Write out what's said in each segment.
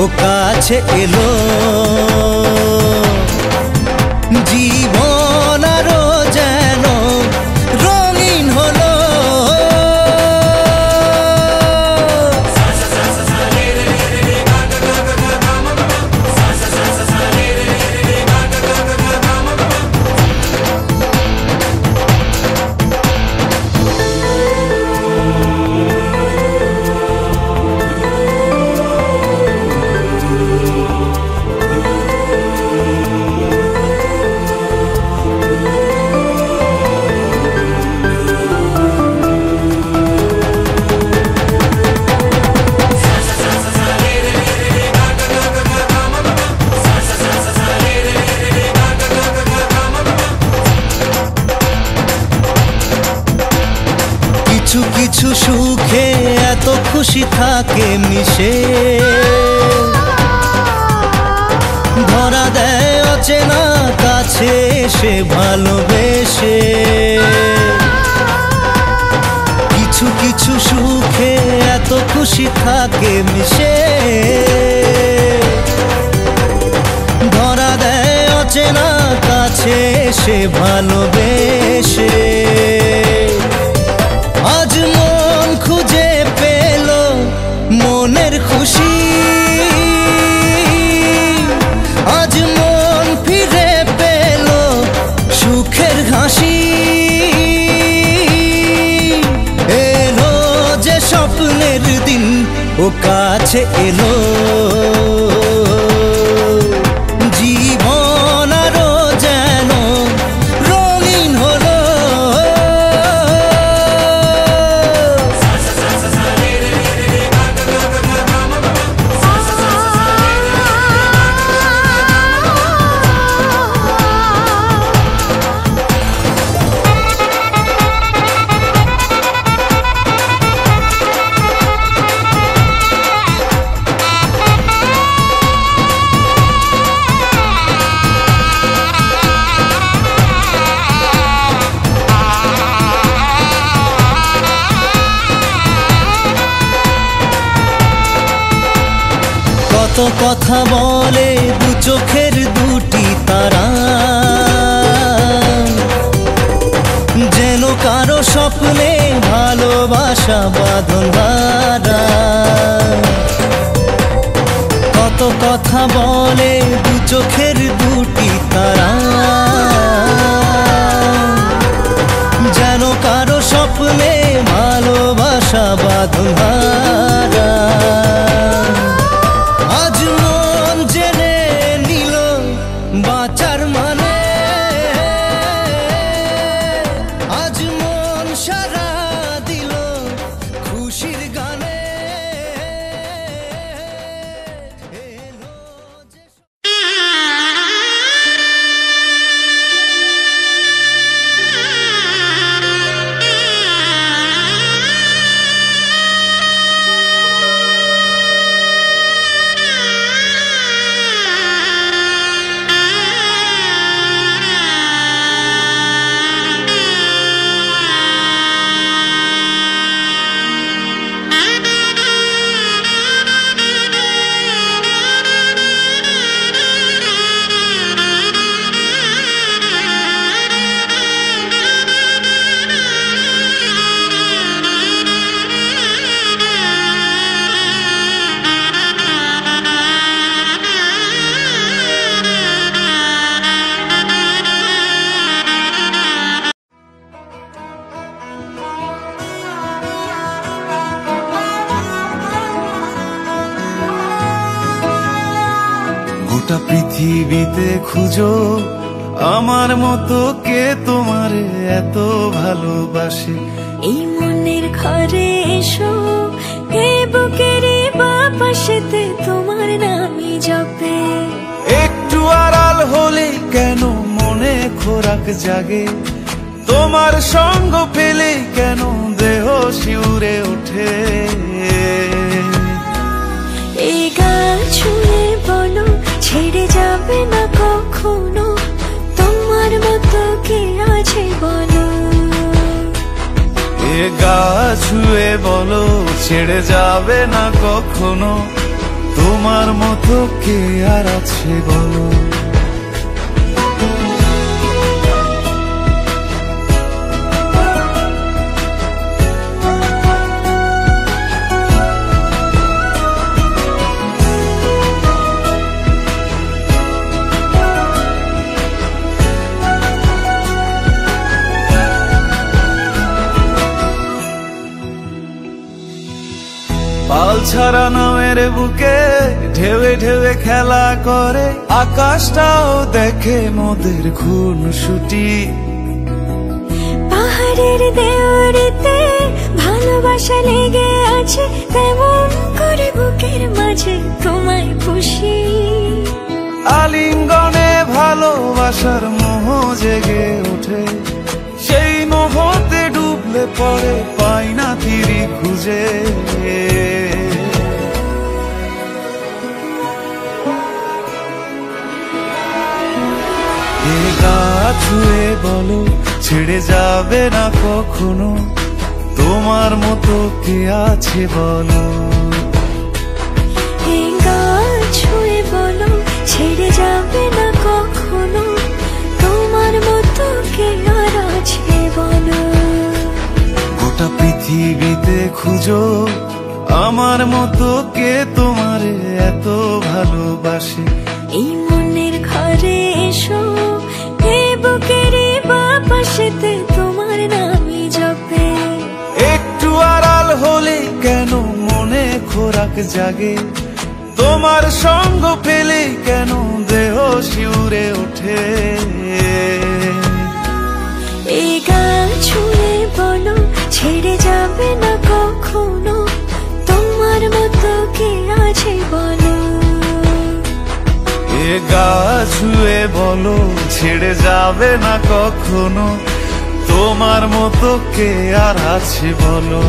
ও কাছে এলো, জীবন আরো যেন রঙিন হলো। কিছু কিছু সুখে এত খুশি থাকে মিশে, ধরা দেয় অচেনা কাছে এসে ভালোবেসে। কিছু কিছু সুখে এত খুশি থাকে মিশে, ধরা দেয় অচেনা কাছে এসে ভালোবেসে। আজ মন খুঁজে পেল মনের খুশি, আজ মন ফিরে পেল সুখের হাসি। এলো যে স্বপ্নের দিন, ও কাছে এলো, জীবন আরো যেন রঙিন হলো। কত কথা বলে দু চোখের দুটি তারা, যেন কারো স্বপ্নে ভালোবাসা বাঁধন হারা। কত কথা বলে দু চোখের দুটি তারা, যেন কারো স্বপ্নে ভালোবাসা বাঁধন হারা। আজ মন জেনে নিল বাঁচার মানে, আজ মন সারা দিল খুশির গানে। গোটা পৃথিবীতে খুঁজো আমার মতো কে তোমারে এত ভালোবাসে। এই মনের ঘরে এসো, এই বুকের বাপাশেতে তোমার নামই জপে। একটু আড়াল হলে কেন মনে খোরাক জাগে, তোমার সঙ্গ পেলে কেন দেহ শিউরে ওঠে। এই গান ছুঁয়ে বলো ছেড়ে যাবে না কখনো, তোমার মতো কে আছে বলো। এ গা ছুঁয়ে বলো ছেড়ে যাবে না কখনো, তোমার মতো কে আর আছে বলো। পাল ছাড়া নামের বুকে ঢেউে ঢেউে খেলা করে, আকাশটাও দেখে মোদের খুনসুটি। পাহাড়ের দেওয়ারিতে ভালোবাসা লেগে আছে, তেমন করে বুকের মাঝে তোমায় খুশি। আলিঙ্গনে ভালোবাসার মোহ জেগে ওঠে, সেই মোহতে ডুবলে পরে পাই না তীরি খুঁজে। এ গা ছুঁয়ে বলো ছেড়ে যাবে না কখনো, তোমার মতো কে আছে বলো। এ গা ছুঁয়ে বলো ছেড়ে যাবে না কখনো, তোমার মতো কে আর আছে বলো। গোটা পৃথিবীতে খুঁজো আমার মতো কে তোমারে এত ভালোবাসে। এই মনের ঘরে এসো, এই বুকের বাপাশেতে তোমার নামই জপে। একটু আড়াল হলে কেন মনে খোরাক জাগে, তোমার সঙ্গ পেলে কেন দেহ শিউরে ওঠে। এই গান ছুঁয়ে বলো ছেড়ে যাবে না কখনো, তোমার মতো কে আছে বলো। এ গা ছুঁয়ে বলো ছেড়ে যাবে না কখনো, তোমার মতো কে আর আছে বলো।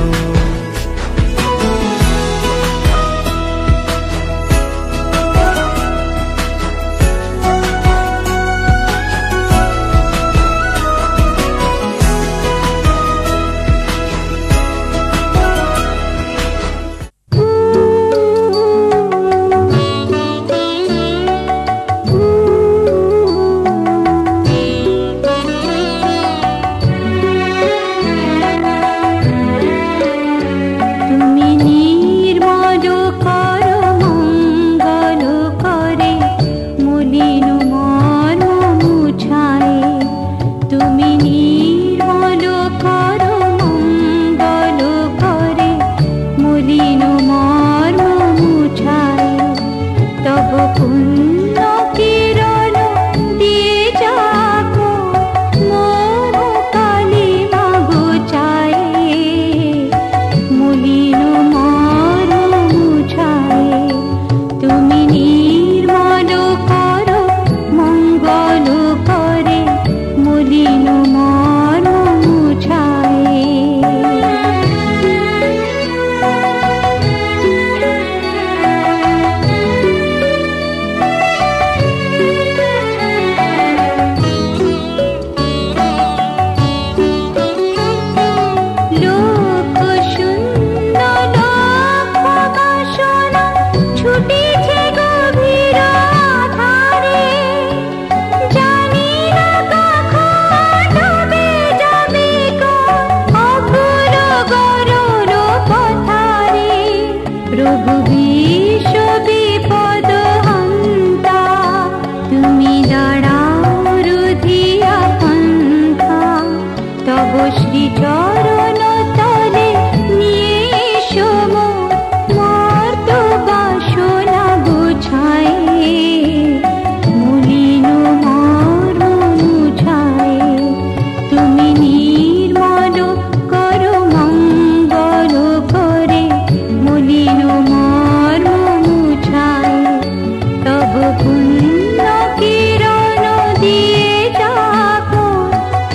দিয়ে যাবো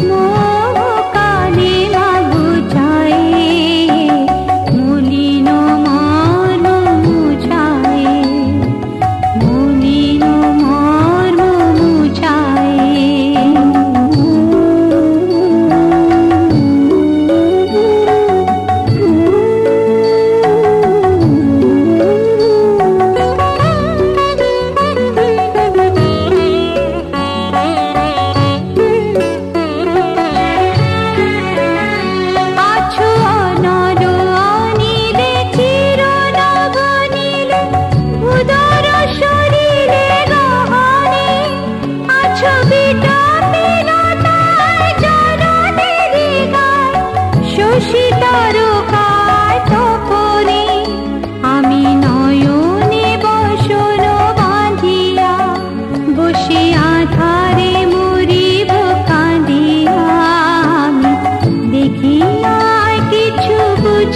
মোহ কালে মাগো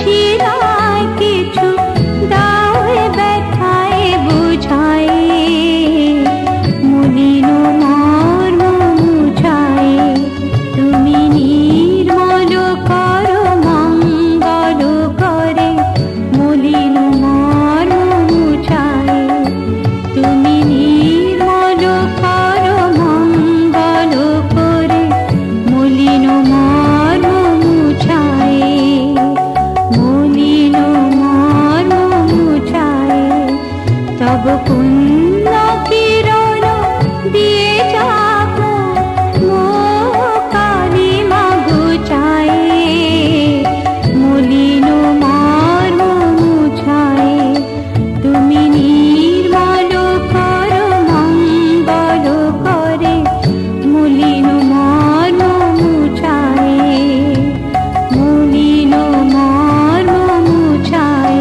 চিরায় কিছু দাও এ ব্যথায় বুঝায় মলিন মর্ম মুছায় তুমি নির্মল করো মঙ্গল করে মলিন মর্ম মুছায় তুমি নির্মল করো মঙ্গল করে মলিন মর্ম মুছায় মলিন মর্ম মুছায় তব পুণ্য কিরণ দিয়ে যাব মো কালিমা গুছায় মলিন মর্ম মুছায় তুমি নির্মল করো মঙ্গল করে মলিন মর্ম মুছায় মলিন মর্ম মুছায়।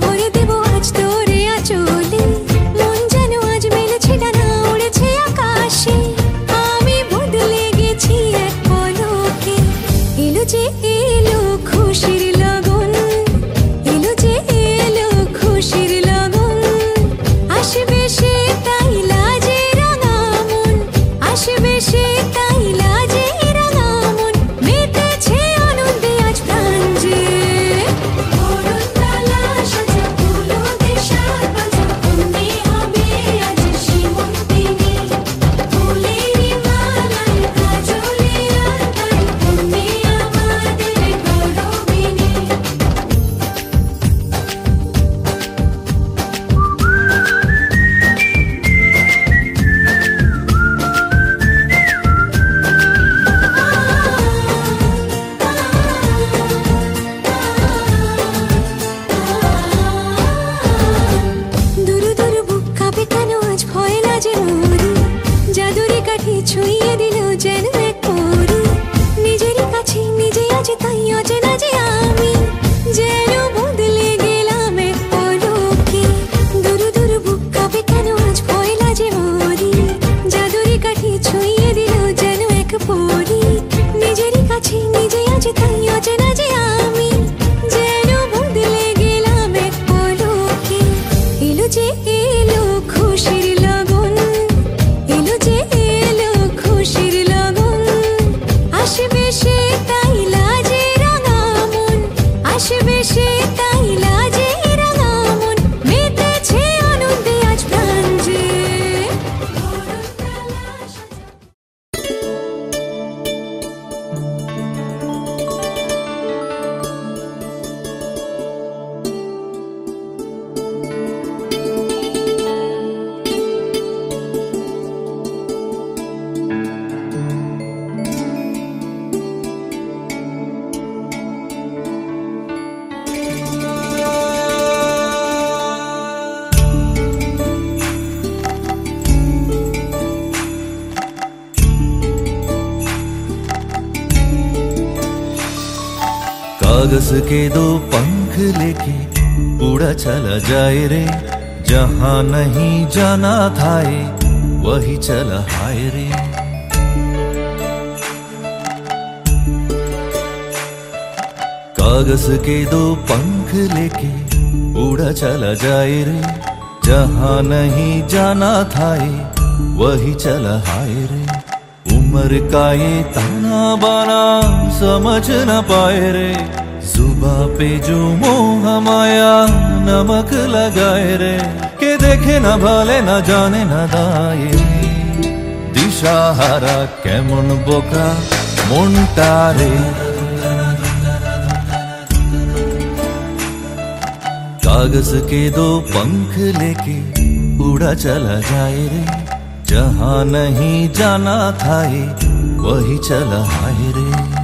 ভরে দেব আজ তোরে আঁচলে মন যেন আজ মেলেছে ডানা উড়েছে আকাশে আমি বদলে গেছি এক পলকে এলো যে এলো খুশির লগন এলো যে এলো খুশির লগন আসবে সে তাই লাজে রাঙা মন আসবে সে তাই লাজে রাঙা মন মেতেছে আনন্দে আজ প্রাণ যে বরণডালা সাজা ফুলো দেশার বাজা তুমি হবে আজ সীমন্তিনী ফুলেরই মালায় কাজলে আঁকায় তুমি আমাদের গৌরবিনী দুরু দুরু বুক কাঁপে কেন আজ ভয় লাজে মরি জাদুরি কাঠি ছুঁয়ে দিল যেন এক পরি নিজেরই কাছে নিজে আছে তাই অচেনা যে আমি যেন বদলে গেলাম এক পলকে দুরু দুরু বুক কাঁপে কেন আজ ভয় লাজে মরি জাদুরি কাঠি ছুঁয়ে দিল যেন এক পরি নিজেরই কাছে নিজে আছে তাই অচেনা যে আমি যেন বদলে গেলাম এক পলকে এলো যে এলো খুশির লগন এলো যে এলো খুশির লগন আসবে সে তাই লাজে রাঙা মন আসবে সে তাই লাজে রাঙা মন মেতেছে আনন্দে আজ প্রাণ যে कागज के दो पंख लेके उड़ा चला जाए रे जहां नहीं जाना था वही चला हाय रे कागज के दो पंख लेके उड़ा चला जाए रे जहां नहीं जाना था वही चला हाय रे उम्र का ये ताना बाना समझ न पाए रे जुबा पे जो मोह माया नमक लगाए रे के देखे न भाले न जाने न दाए दिशाहारा केमन बोका मोंटा रे कागज के दो पंख लेके उड़ा चला जाए रे जहां नहीं जाना था वही चला हाय रे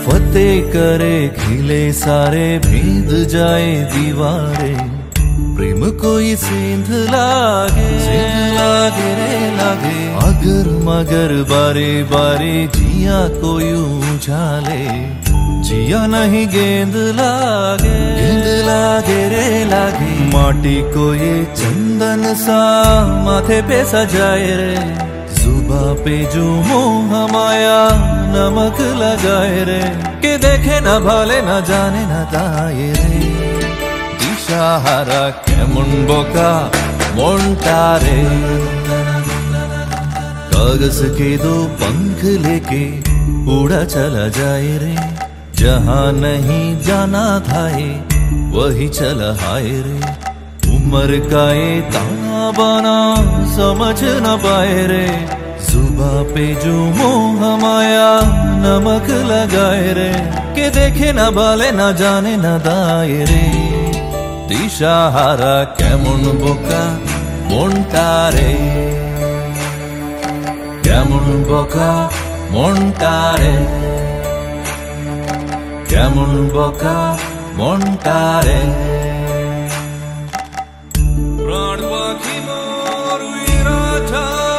फतेह करे खिले सारे भेद जाए दीवारें प्रेम कोई सेंध लागे रे लागे अगर मगर बारे बारे जिया कोई उछाले जिया नहीं गेंद लागे रे लागे माटी को ये चंदन सा माथे पे सजाए रे जुबा पे जो मोह माया नमक लगाए रे के देखे न भाले न जाने न दाए रे दिशाहारा केमन बोका मोंटा रे कागज के दो पंख लेके उड़ा चला जाए रे जहां नहीं जाना था वही चला हाय रे उम्र का ये ताना बाना समझ न पाए रे जुबा पे जो मोह माया नमक लगाए रे, के देखे ना बाले ना जाने ना दाए रे। दिशाहारा केमन बोका মনটা রে, কেমন বোকা মনটা রে, কেমন বোকা মনটা রে। প্রাণ পাখি মোর উইরা যায়,